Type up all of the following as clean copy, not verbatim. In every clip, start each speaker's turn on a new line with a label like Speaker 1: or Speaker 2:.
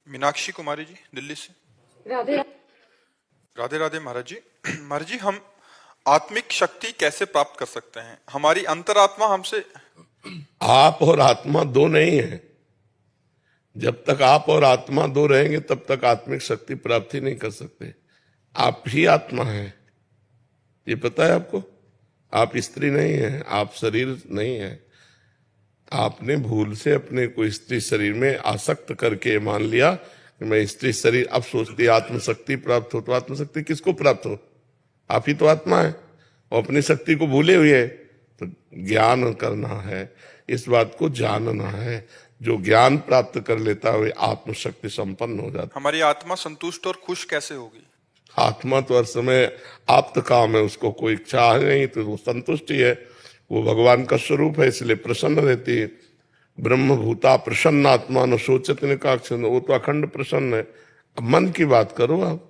Speaker 1: मीनाक्षी कुमारी जी, दिल्ली से।
Speaker 2: राधे।
Speaker 1: राधे राधे महाराज जी। महाराज जी, हम आत्मिक शक्ति कैसे प्राप्त कर सकते हैं? हमारी अंतरात्मा हमसे।
Speaker 3: आप और आत्मा दो नहीं है। जब तक आप और आत्मा दो रहेंगे तब तक आत्मिक शक्ति प्राप्ति नहीं कर सकते। आप ही आत्मा है, ये पता है आपको। आप स्त्री नहीं है, आप शरीर नहीं है। आपने भूल से अपने को स्त्री शरीर में आसक्त करके मान लिया कि मैं स्त्री शरीर। अब सोचती आत्मशक्ति प्राप्त हो, तो आत्मशक्ति किसको प्राप्त हो? आप ही तो आत्मा है और अपनी शक्ति को भूले हुए है। तो ज्ञान करना है, इस बात को जानना है। जो ज्ञान प्राप्त कर लेता है आत्मशक्ति संपन्न हो जाता।
Speaker 1: हमारी आत्मा संतुष्ट और खुश कैसे होगी?
Speaker 3: आत्मा तो हर समय आप्त काम है, उसको कोई इच्छा नहीं, तो वो संतुष्ट ही है। वो भगवान का स्वरूप है, इसलिए प्रसन्न रहती है। ब्रह्म भूता प्रसन्न आत्मा न सोचत निकाक्षण, वो तो अखंड प्रसन्न है। अब मन की बात करो आप,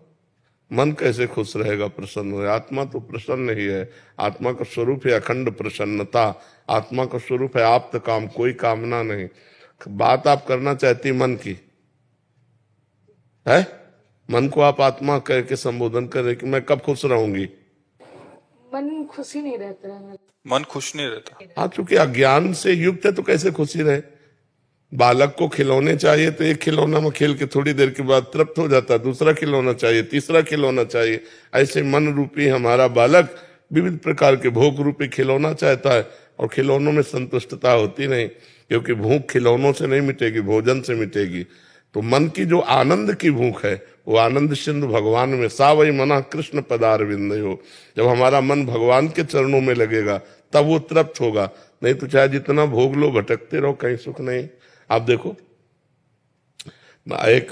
Speaker 3: मन कैसे खुश रहेगा, प्रसन्न है? आत्मा तो प्रसन्न ही है। आत्मा का स्वरूप है अखंड प्रसन्नता। आत्मा का स्वरूप है आप्त काम, कोई कामना नहीं। बात आप करना चाहती मन की है, मन को आप आत्मा कह के संबोधन करे कि मैं कब खुश रहूंगी।
Speaker 2: मन खुशी नहीं रहता है।
Speaker 1: मन खुश नहीं रहता।
Speaker 3: हाँ, चूंकि अज्ञान से युक्त है तो कैसे खुशी रहे। बालक को खिलौने चाहिए तो एक खिलौना में खेल के थोड़ी देर के बाद तृप्त हो जाता है, दूसरा खिलौना चाहिए, तीसरा खिलौना चाहिए। ऐसे मन रूपी हमारा बालक विविध प्रकार के भोग रूपी खिलौना चाहता है और खिलौनों में संतुष्टता होती नहीं, क्योंकि भूख खिलौनों से नहीं मिटेगी, भोजन से मिटेगी। तो मन की जो आनंद की भूख है वो आनंद सिंधु भगवान में, सा वही मना कृष्ण पदार विंदयो। जब हमारा मन भगवान के चरणों में लगेगा तब वो तृप्त होगा। नहीं तो चाहे जितना भोग लो, भटकते रहो, कहीं सुख नहीं। आप देखो, एक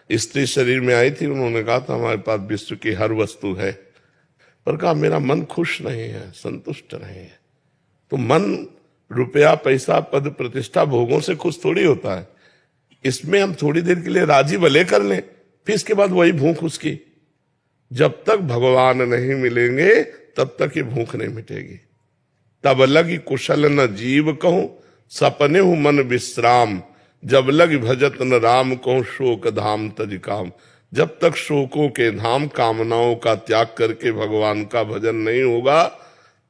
Speaker 3: स्त्री शरीर में आई थी, उन्होंने कहा था हमारे पास विश्व की हर वस्तु है, पर कहा मेरा मन खुश नहीं है, संतुष्ट नहीं है। तो मन रुपया पैसा पद प्रतिष्ठा भोगों से खुश थोड़ी होता है। इसमें हम थोड़ी देर के लिए राजी भले कर लें, फिर इसके बाद वही भूख उसकी। जब तक भगवान नहीं मिलेंगे तब तक ये भूख नहीं मिटेगी। तब लगी कुशल न जीव कहूं, सपने हूं मन विश्राम। जब लग भजत न राम कहूं, शोक धाम तज काम। जब तक शोकों के धाम, कामनाओं का त्याग करके भगवान का भजन नहीं होगा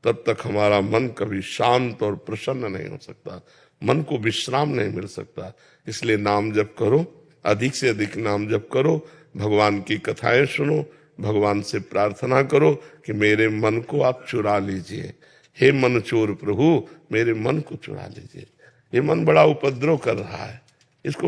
Speaker 3: तब तक हमारा मन कभी शांत और प्रसन्न नहीं हो सकता, मन को विश्राम नहीं मिल सकता। इसलिए नाम जप करो, अधिक से अधिक नाम जप करो, भगवान की कथाएं सुनो, भगवान से प्रार्थना करो कि मेरे मन को आप चुरा लीजिए। हे मन चोर प्रभु, मेरे मन को चुरा लीजिए। ये मन बड़ा उपद्रव कर रहा है।